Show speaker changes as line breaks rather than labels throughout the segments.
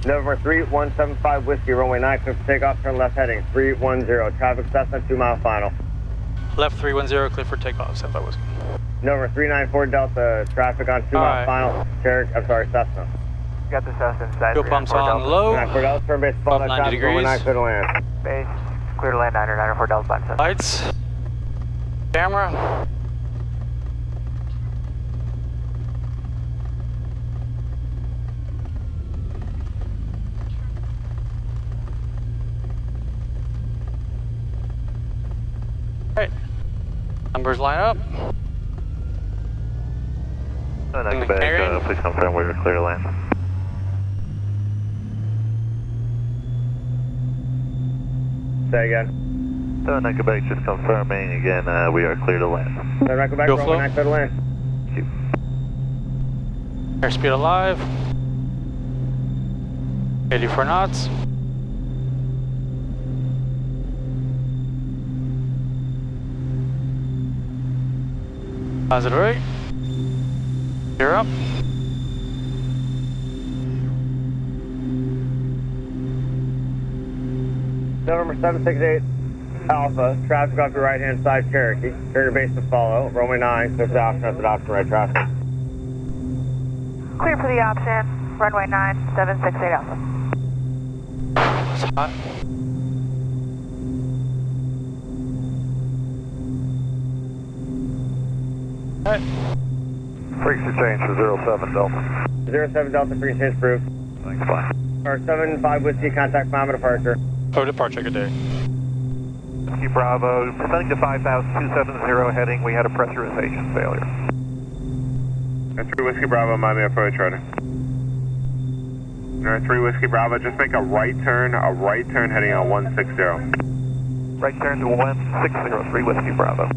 November 3175 Whiskey, runway 9, clear for takeoff, turn left heading 310. Traffic Cessna, 2 mile final.
Left 310, clear for takeoff, 75 Whiskey.
November 394 Delta, traffic on 2 mile final, Cessna.
Got the Cessna inside.
Fuel pumps on low.
394 Delta, turn base, follow
90
traffic, runway 9,
degrees.
clear to land.
Base, clear to land, 994 Delta, by Cessna.
Lights. Camera. Right. Numbers line up.
Quebec, please confirm we were clear to land.
Say again.
Quebec, just confirming again, we are clear to land.
Quebec,
Go
runway
flow.
9, clear to land.
Thank you.
Airspeed alive. 84 knots. Positive right. Gear up.
November 768 Alpha, traffic off your right hand side, Cherokee. Carrier base to follow, runway 9, clear for the option, that's option right traffic.
Clear for the option, runway 9, 768 Alpha.
It's hot. Alright.
Frequency change to 07 Delta.
07 Delta, frequency change approved.
Thanks, bye.
Or 75 Whiskey, contact final departure.
Oh, departure, good day.
Whiskey Bravo, descending to 5,270 heading, we had a pressurization failure.
That's 3 Whiskey Bravo, mind me approach radar. 3 Whiskey Bravo, just make a right turn heading on 160.
Right turn to 160, 3 Whiskey Bravo.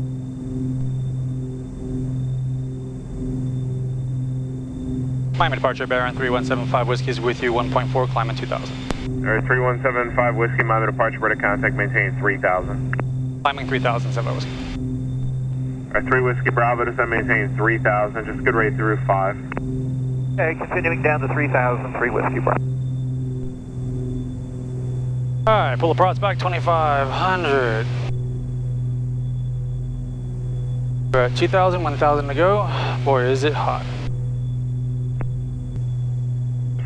Climate departure, Baron 3175 Whiskey is with you, 1.4, climbing 2000.
3175 Whiskey, mind me departure, radar contact, maintain 3000.
Climbing 3000, 75 Whiskey.
3 Whiskey Bravo, descend, maintain 3000, just good rate through 5.
Okay, continuing down to 3,000, 3 Whiskey Bravo.
Alright, pull the prods back 2,500. We're at 2,000, 1,000 to go. Boy, is it hot.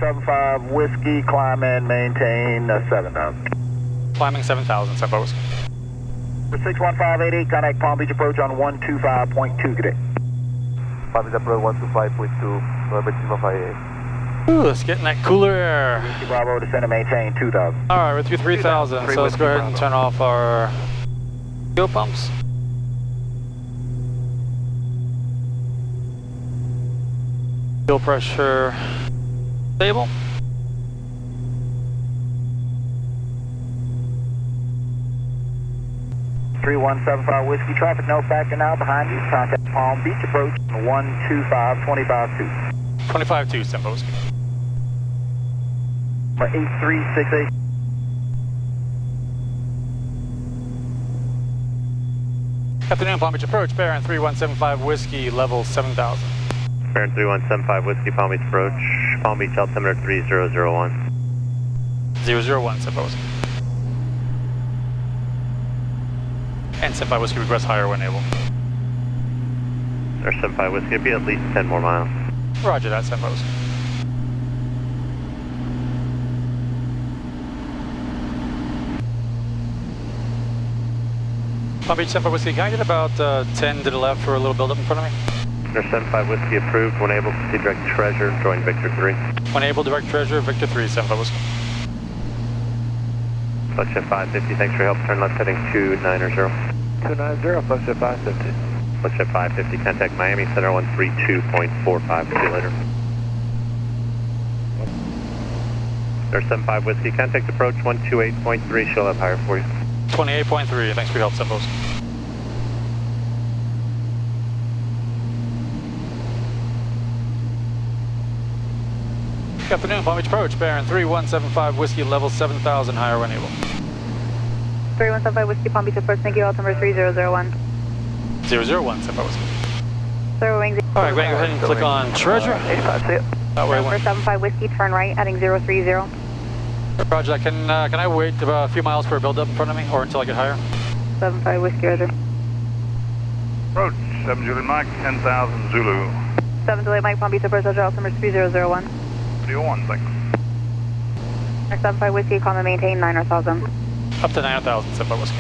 75 Whiskey, climb and maintain 7,000.
Climbing 7,000, 75 Whiskey.
61588, contact Palm Beach approach on 125.2, good day. Palm Beach approach 125.2, November 61588.
Ooh, let's get in that cooler air.
Whiskey Bravo, descend and maintain 2,000.
Alright, we're through 3,000, so let's go ahead and turn off our fuel pumps. Fuel pressure stable.
(3175) Whiskey traffic, no factor now behind you. Contact Palm Beach approach 125.252.
25-2, Simba Whiskey.
8368.
Afternoon, Palm Beach approach, Baron 3175 Whiskey, level 7,000.
Baron 3175 Whiskey, Palm Beach approach, Palm Beach altimeter 3001.
001, Simba Whiskey. And Simba Whiskey regress higher when able.
Or 75 Whiskey, it'd be at least 10 more miles.
Roger that, Simba Whiskey. Palm Beach, Simba Whiskey, can I get about 10 to the left for a little build-up in front of me?
75 Whiskey approved, when able, proceed direct treasure, join Victor 3.
When able, direct treasure, Victor 3, 75 Whiskey.
Fluxjet 550, thanks for your help, turn left heading 290.
290, Fluxjet 550.
Fluxjet 550, contact Miami Center 132.45, see you later. 75 Whiskey, contact approach 128.3, she'll have higher for you.
28.3, thanks for your help, Simba Whiskey. Good afternoon, Palm Beach approach, Baron 3175 Whiskey, level 7,000, higher when able.
3175 Whiskey, Palm Beach approach, thank you, altimeter 3001.
001, Simba Whiskey.
Sir, wings.
Alright, go ahead and click on treasure.
85, see it.
That way,
November 75 Whiskey, turn right, heading 030.
Roger that. Can I wait a few miles for a build-up in front of me, or until I get higher?
75 Whiskey, Roger.
Approach, 7 Juliet Mike, 10,000 Zulu.
7 Juliet Mike, Palm Beach, approach, Roger, altimeter 3001.
301, thanks.
75 Whiskey, calm and maintain 9,000.
Up to 9,000, 75 Whiskey.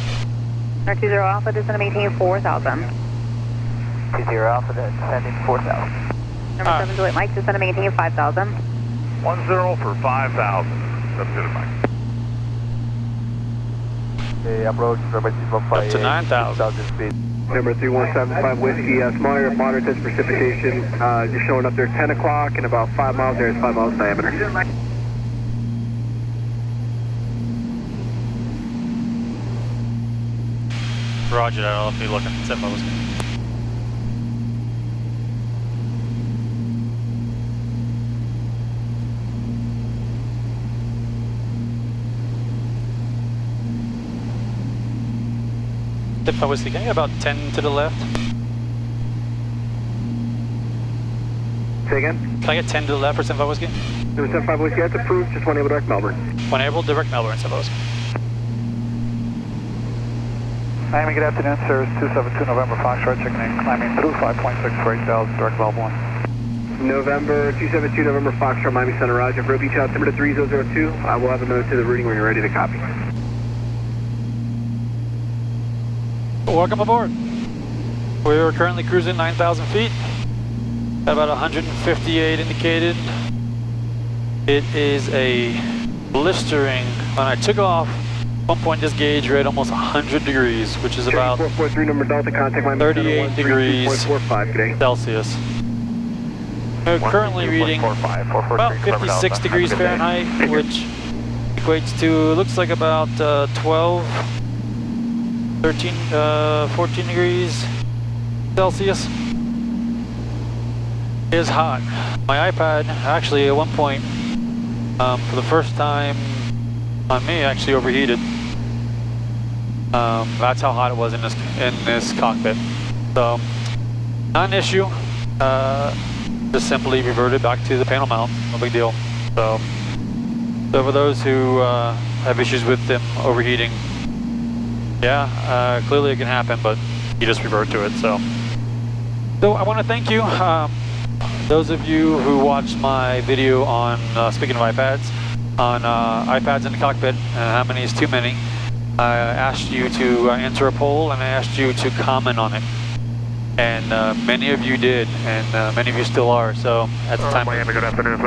20 Alpha, descend and maintain 4,000.
20 Alpha, descending 4,000.
Number 7 Juliet Mike, descend and maintain 5,000.
10 for 5,000, 7 Juliet Mike.
Okay, approach, Robert 215.
Up to 9,000.
Speed.
Number 3175 Whiskey, moderate test precipitation, just showing up there 10 o'clock and about 5 miles there, it's 5 miles diameter.
Roger that, I'll be looking. 75 Whiskey. Whiskey, can you get about 10 to the left?
Say again?
Can I get 10 to the left for 75 Whiskey?
Number 75 Whiskey, that's approved, just one able direct Melbourne.
One able, direct Melbourne, 75 Whiskey.
Miami, good afternoon, sir. 272 November Foxtrot, checking in, climbing through 5.6 for 8,000, direct Melbourne.
November 272 November Foxtrot, Miami Center, Roger. For beach altimeter 3002, I will have a note to the routing when you're ready to copy.
Welcome aboard. We are currently cruising 9,000 feet. At about 158 indicated. It is a blistering. When I took off, at one point this gauge read almost 100 degrees, which is about
443 number Delta, contact Miami
38 degrees
145 today.
Celsius. We're currently reading about 56 degrees Fahrenheit, which equates to, looks like about 12, 13, 14 degrees Celsius. It is hot. My iPad actually at one point, for the first time on me, actually overheated. That's how hot it was in this cockpit. So, not an issue. Just simply reverted back to the panel mount. No big deal. So for those who have issues with them overheating, yeah, clearly it can happen, but you just revert to it. So I want to thank you, those of you who watched my video on, speaking of iPads, on iPads in the cockpit, how many is too many. I asked you to answer a poll, and I asked you to comment on it. And many of you did, and many of you still are, so at the time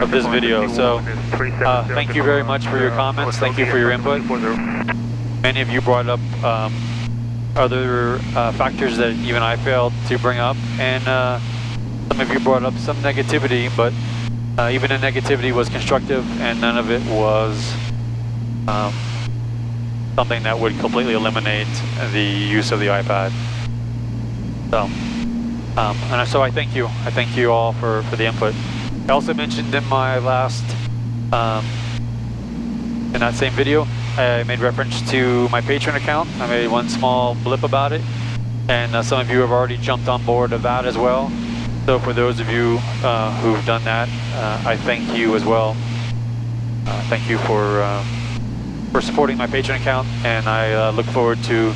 of this video. So thank you very much for your comments, thank you for your input. Many of you brought up other factors that even I failed to bring up, and some of you brought up some negativity, but even the negativity was constructive, and none of it was something that would completely eliminate the use of the iPad. And so I thank you. I thank you all for the input. I also mentioned in my last, in that same video, I made reference to my Patreon account. I made one small blip about it, and some of you have already jumped on board of that as well. So for those of you who've done that, I thank you as well. Thank you for supporting my Patreon account, and I look forward to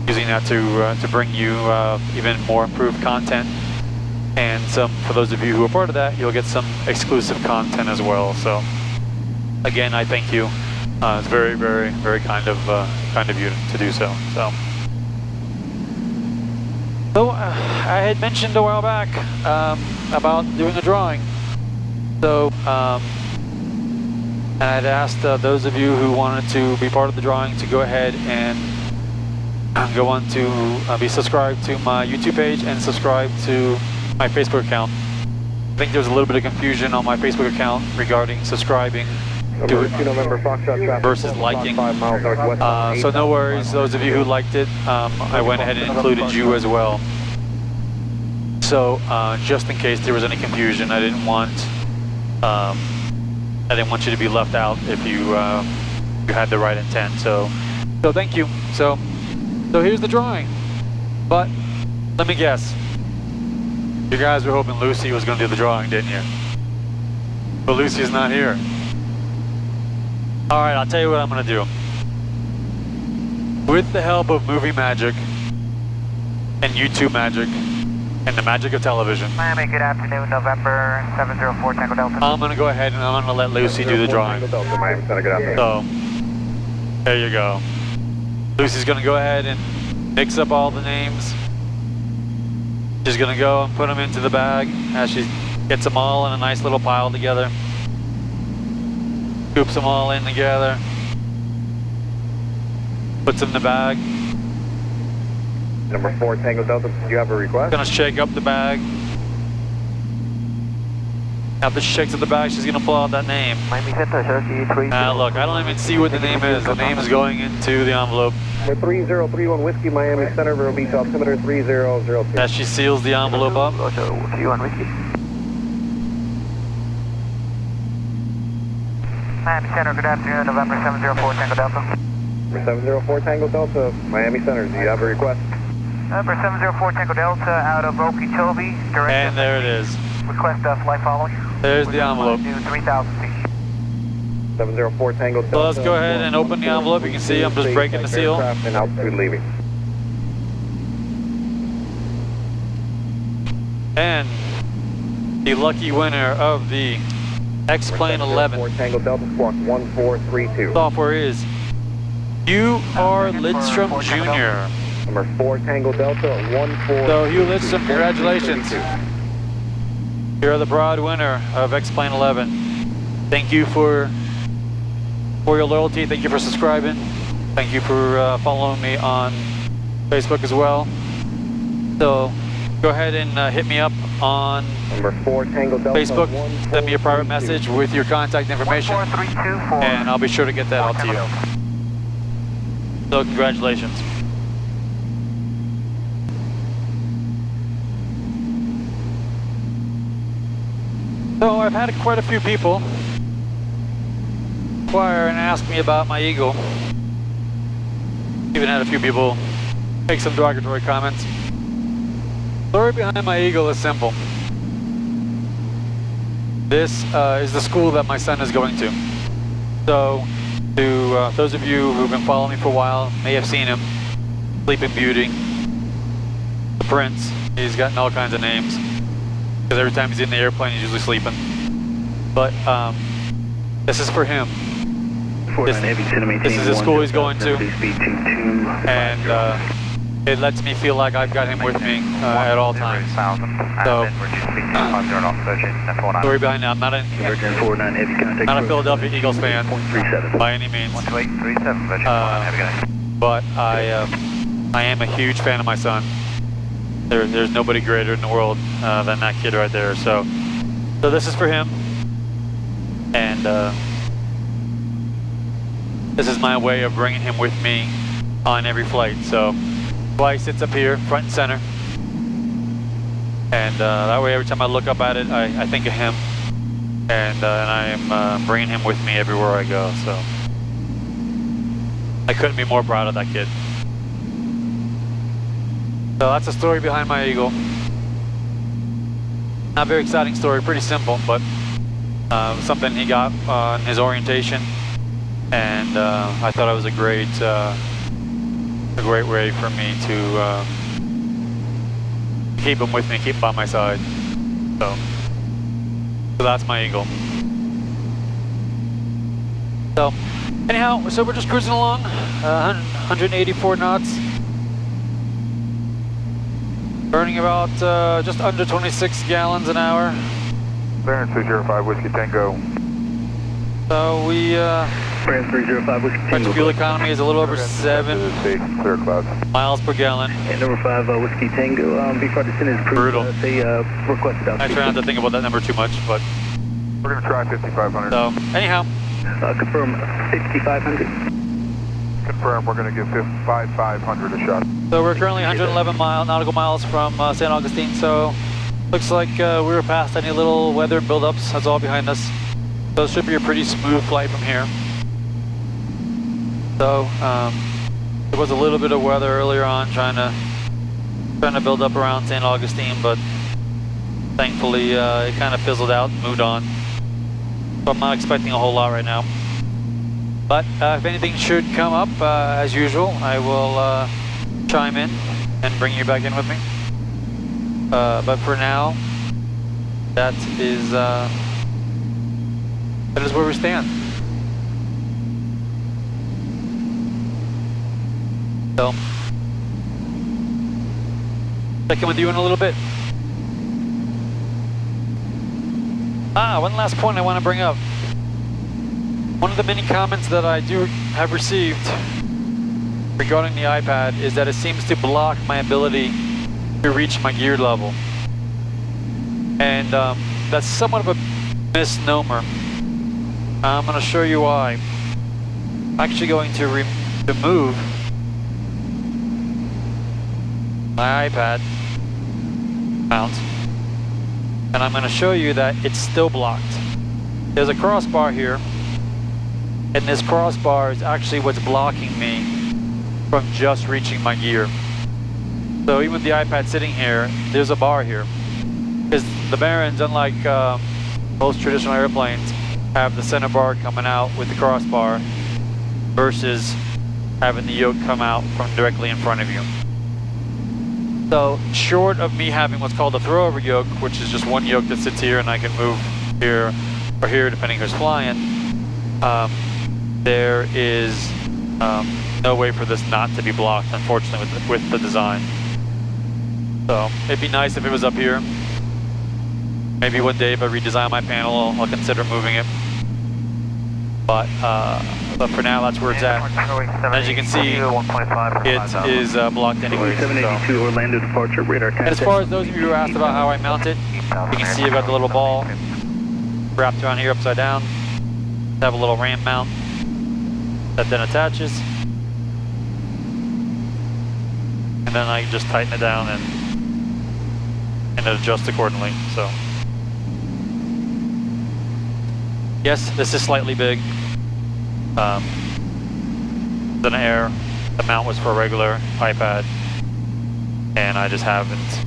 using that to bring you even more improved content. And for those of you who are part of that, you'll get some exclusive content as well. So again, I thank you. It's very, very, very kind of you to do so. So I had mentioned a while back about doing a drawing. So I'd asked those of you who wanted to be part of the drawing to go ahead and go on to be subscribed to my YouTube page and subscribe to my Facebook account. I think there's a little bit of confusion on my Facebook account regarding subscribing to it versus liking. So no worries, those of you who liked it, I went ahead and included you as well. So just in case there was any confusion, I didn't want you to be left out if you had the right intent. So thank you. So here's the drawing. But let me guess. You guys were hoping Lucy was going to do the drawing, didn't you? But Lucy's not here. Alright, I'll tell you what I'm gonna do. With the help of movie magic and YouTube magic and the magic of television,
Miami, good afternoon, November 704 Tango Delta.
I'm gonna go ahead and I'm gonna let Lucy do the drawing.
Miami Center, good afternoon.
So, there you go. Lucy's gonna go ahead and mix up all the names. She's gonna go and put them into the bag as she gets them all in a nice little pile together. Scoops them all in together. Puts them in the bag.
Number 4 Tango Delta, do you have a request?
Gonna shake up the bag. After she shakes up the bag, she's gonna pull out that name.
Miami Center, Cherokee 30.
Look, I don't even see what the name is. The name is going into the envelope.
We're 3031 Whiskey, Miami Center, Vero Beach, altimeter 3002.
As she seals the envelope up.
You on Whiskey. Miami Center, good afternoon, November 704 Tango Delta.
Number 704 Tango Delta, Miami Center, do you have a request?
Number 704 Tango Delta out of Okeechobee, direct.
And there it is.
Request flight following.
There's the envelope.
3,000 feet.
704 Tango Delta.
So let's go ahead and open the envelope. You can see I'm just breaking the seal.
And altitude leaving.
And the lucky winner of the X-Plane 11
Tango Delta, squawk 1432.
software is Hugh R. Lidstrom Jr.
Number 4 Tango Delta, 14.
So Hugh Lidstrom, congratulations. You're the broad winner of X-Plane 11. Thank you for your loyalty. Thank you for subscribing. Thank you for following me on Facebook as well. So go ahead and hit me up on
Number 4 Tango Delta,
Facebook. Send me a private message with your contact information,
1432
and I'll be sure to get that out to you. So congratulations. So I've had quite a few people inquire and ask me about my Eagle. Even had a few people make some derogatory comments. The story behind my Eagle is simple. This is the school that my son is going to. So, to those of you who've been following me for a while may have seen him. Sleeping Beauty, the Prince. He's gotten all kinds of names. Because every time he's in the airplane, he's usually sleeping. But this is for him. This is the school he's going to. And it lets me feel like I've got him with me at all times. So, story behind that, I'm not a Philadelphia Eagles fan by any means. But I am a huge fan of my son. There's nobody greater in the world than that kid right there. So this is for him. And this is my way of bringing him with me on every flight. So why he sits up here, front and center. And that way every time I look up at it, I think of him. And I am bringing him with me everywhere I go. So I couldn't be more proud of that kid. So that's the story behind my Eagle. Not a very exciting story, pretty simple, but something he got on his orientation, and I thought it was a great way for me to keep him with me, keep him by my side. So that's my Eagle. So anyhow, so we're just cruising along, 184 knots. Burning about just under 26 gallons an hour.
Baron 305 Whiskey Tango.
So we,
Baron 305 Whiskey Tango.
fuel economy is a little over 7
clear clouds.
miles per gallon.
And number 5 Whiskey Tango. Before the Senate is approved,
Brutal.
they requested out.
I try not to think about that number too much, but.
We're going to try 5,500.
So, anyhow.
Confirm 5,500. Confirm, we're going to give 5,500 a shot.
So we're currently 111 nautical miles from St. Augustine, so looks like we were past any little weather buildups. That's all behind us. So it should be a pretty smooth flight from here. So there was a little bit of weather earlier on trying to build up around St. Augustine, but thankfully it kind of fizzled out and moved on. So I'm not expecting a whole lot right now. But if anything should come up, as usual, I will chime in and bring you back in with me. But for now, that is where we stand. So, check in with you in a little bit. One last point I want to bring up. One of the many comments that I do have received regarding the iPad is that it seems to block my ability to reach my gear level. And that's somewhat of a misnomer. I'm going to show you why. I'm actually going to remove my iPad mount, and I'm going to show you that it's still blocked. There's a crossbar here, and this crossbar is actually what's blocking me from just reaching my gear. So even with the iPad sitting here, there's a bar here. Because the Barons, unlike most traditional airplanes, have the center bar coming out with the crossbar versus having the yoke come out from directly in front of you. So short of me having what's called a throwover yoke, which is just one yoke that sits here and I can move here or here depending who's flying, there is no way for this not to be blocked, unfortunately, with the design. So it'd be nice if it was up here. Maybe one day if I redesign my panel, I'll consider moving it. But for now, that's where it's at. As you can see, it is blocked anyway.
782 Orlando departure, radar 10.
And as far as those of you who asked about how I mount it, you can see I've got the little ball wrapped around here upside down. I have a little ram mount that then attaches. And then I just tighten it down and it adjusts accordingly. So yes, this is slightly big. Than Air. The mount was for a regular iPad, and I just haven't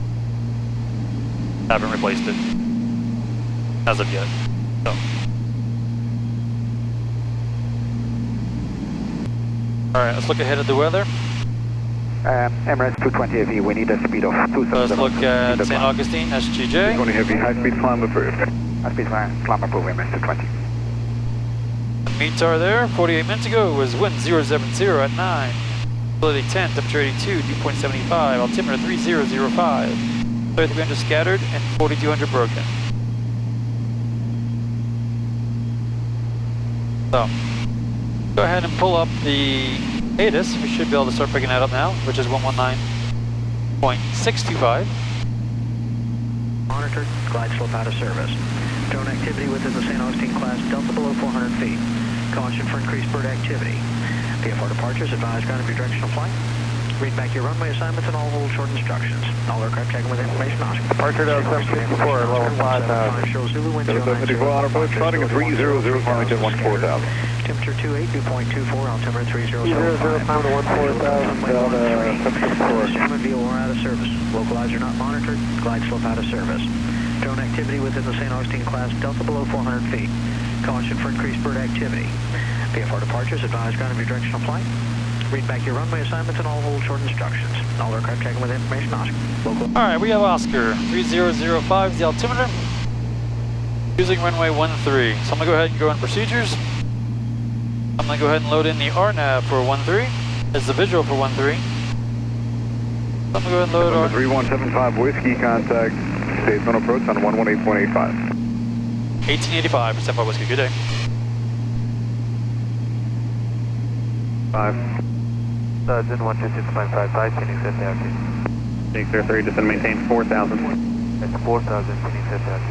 replaced it as of yet. So. All right, let's look ahead at the weather.
Emirates 220 AV, we need a speed of 277.
Let's look at St. Augustine, SGJ.
20 heavy, high speed climb approved.
High speed climb approved, Emirates 220.
Meets are there. 48 minutes ago was wind 070 at 9. Visibility 10, temperature 82, dew point 75, altimeter 3005. 3300 scattered and 4200 broken. So, go ahead and pull up the ATIS. We should be able to start picking that up now, which is 119.625.
Monitored, glide slope out of service. Drone activity within the St. Augustine class, Delta below 400 feet. Caution for increased bird activity. VFR departures, advise ground of your directional flight. Read back your runway assignments and all hold short instructions. All aircraft checking with information Oscar.
Departure to 754, level 5,000.
Show Zulu, wind
754 on approach, starting at 300, climbing to 14,000.
Temperature 28, dew point 24, altimeter 3005.
300, climb to 14,000, Delta 754.
Instrument VOR out of service. Localizer not monitored, glide slope out of service. Drone activity within the St. Augustine class, Delta below 400 feet. Caution for increased bird activity. VFR departures, advise ground of your directional flight. Read back your runway assignments and all hold short instructions. All aircraft checking with information Oscar. Local.
All right, we have Oscar. 3005 is the altimeter. Using runway 13. So I'm gonna go ahead and go in procedures. I'm gonna go ahead and load in the RNAV for 13. As the visual for 13. So I'm gonna go ahead and load our
3175 Whiskey, contact States on approach on 118.85.
1885 for Semper Whiskey. Good day.
5. Sergeant 126.55, can you set the RT?
Take clear 3, descend maintain 4,000.
It's 4,000, can you set the RT?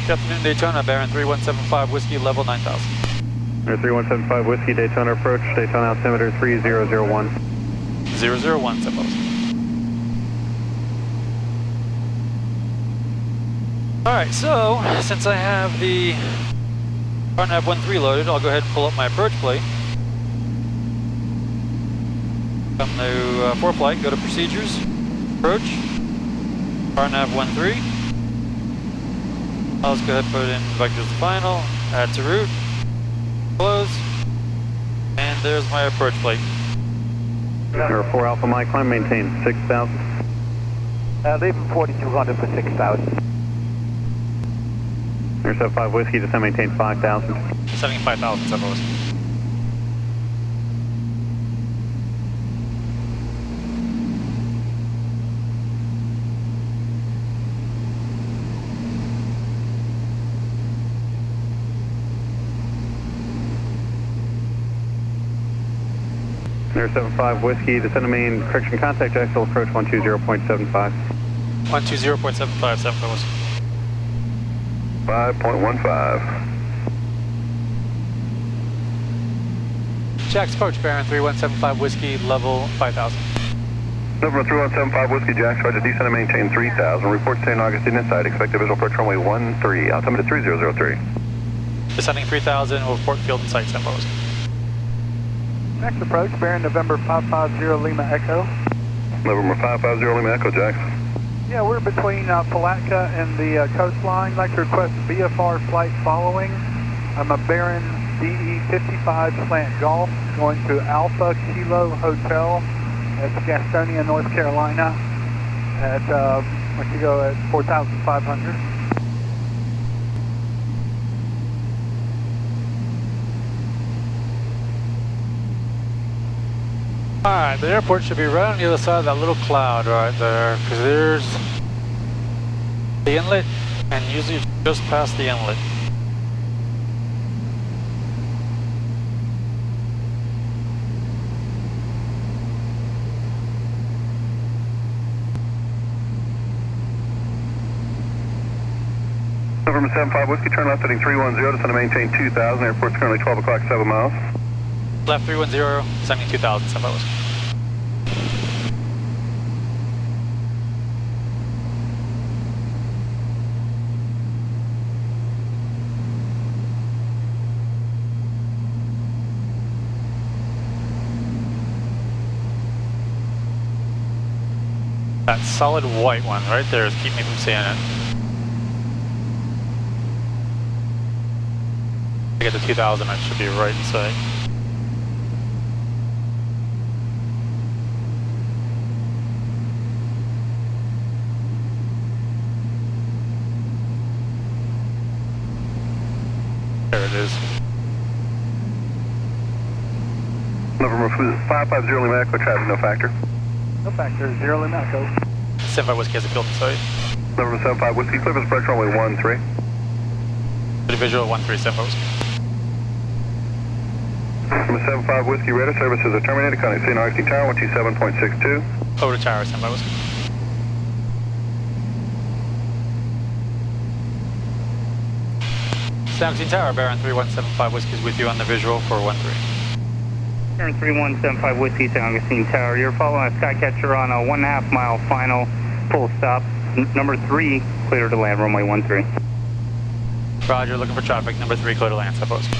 Good afternoon, Daytona, Baron 3175 Whiskey, level 9000.
3175 Whiskey, Daytona approach, Daytona altimeter 3001.
001, Semper Whiskey. Alright, so since I have the RNAV 13 loaded, I'll go ahead and pull up my approach plate. Come to for flight, go to procedures, approach, RNAV 13. I'll just go ahead and put it in vectors to final, Add to route. Close. And there's my approach plate.
Number 4 Alpha Mike, climb maintain 6,000.
Leaving 4200 for 6,000.
Number 75 Whiskey, descend maintain 5,000.
Descending 5,000, San Whiskey.
Number 75 Whiskey, descend to main, correction contact axle, approach 120.75.
120.75, San Whiskey.
5.15.
Jack's approach, Baron 3175 Whiskey, level 5,000.
Number 3175 Whiskey, Jack, try to descend and maintain 3,000. Report St. Augustine inside, expect a visual approach runway 13, altimeter 3003.
Descending 3,000, will report field in sight, San Whiskey.
Next approach, bearing November 550 Lima Echo.
November 550 Lima Echo, Jack.
Yeah, we're between Palatka and the coastline. I'd like to request VFR flight following. I'm a Baron DE 55 slant golf going to Alpha Kilo Hotel at Gastonia, North Carolina at, let's go at 4,500.
Alright, the airport should be right on the other side of that little cloud right there, because there's the inlet, and usually just past the inlet.
November 75 Whiskey, turn left heading 310, descend to maintain 2,000. Airport's currently 12 o'clock, 7 miles.
Left 310, descending 2,000, San Whiskey. That solid white one right there is keeping me from seeing it. To get to 2,000, it should be right in sight. There it is.
November 550 Lima Echo, traffic no factor.
No factor, 0 Lima Echo.
75 Whiskey has a field in sight.
November 75 Whiskey, clear for approach runway 13.
Good visual 13, 75 Whiskey.
Number 75 Whiskey, radar services are terminated. Contact St. Augustine Tower, 127.62.
Over to tower, 75 Whiskey. St. Augustine Tower, Baron 3175 Whiskey is with you on the visual for 13.
Baron 3175 Whiskey, St. Augustine Tower. You're following a Skycatcher on a 1.5 mile final full stop. Number 3, clear to land, runway 13.
Roger, looking for traffic. Number 3, clear to land, 75 Whiskey.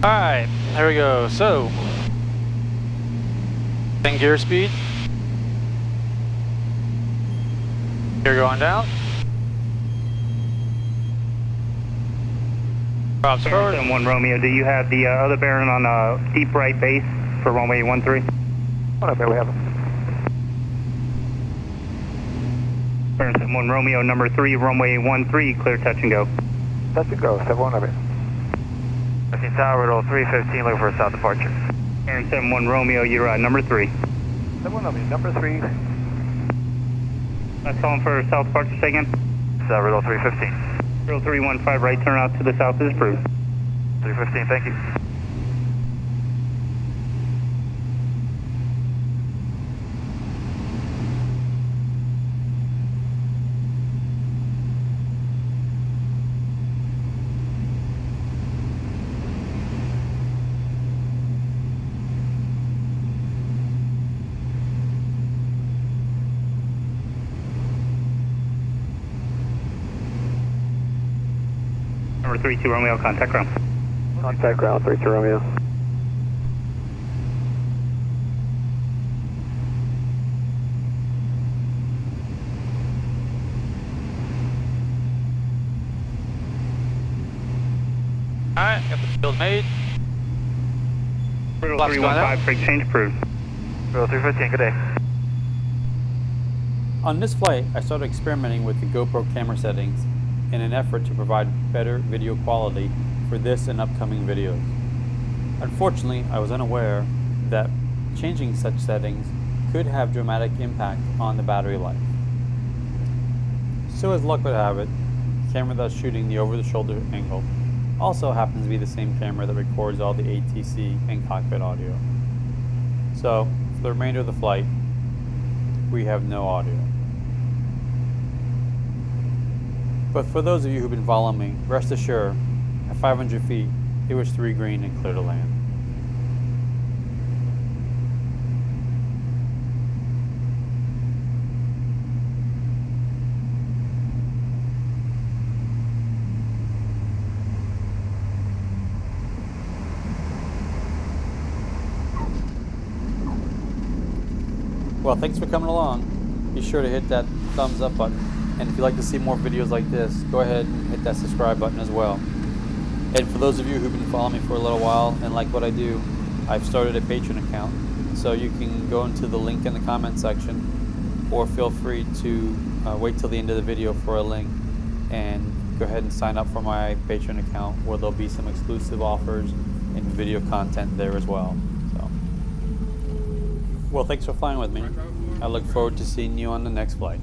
Alright, there we go. So, 10 gear speed. Gear going down. Props forward.
1 Romeo, do you have the other Baron on a deep right base for runway 13?
What up there, we have him.
Baron 1 Romeo, number 3, runway 13, clear touch and go.
Touch and go, 7-1 of it.
Augustine Tower, roll 315, looking for a south departure.
Baron 7-1 Romeo, you're number 3.
7-1 of it, number 3.
That's calling for south departure, say again?
Roll 315.
0315, right turn out to the south is approved.
315, thank you.
Number 32 Romeo, contact ground.
Contact ground, 32 Romeo.
Alright, got the field made.
Brittle
Flaps going out.
315 for exchange approved.
Bro, 315, good day.
On this flight, I started experimenting with the GoPro camera settings in an effort to provide better video quality for this and upcoming videos. Unfortunately, I was unaware that changing such settings could have dramatic impact on the battery life. So as luck would have it, the camera that's shooting the over-the-shoulder angle also happens to be the same camera that records all the ATC and cockpit audio. So, for the remainder of the flight, we have no audio. But for those of you who've been following me, rest assured, at 500 feet, it was 3 green and clear to land. Well, thanks for coming along. Be sure to hit that thumbs up button. And if you'd like to see more videos like this, go ahead and hit that subscribe button as well. And for those of you who've been following me for a little while and like what I do, I've started a Patreon account. So you can go into the link in the comment section, or feel free to wait till the end of the video for a link and go ahead and sign up for my Patreon account, where there'll be some exclusive offers and video content there as well. Well, thanks for flying with me. I look forward to seeing you on the next flight.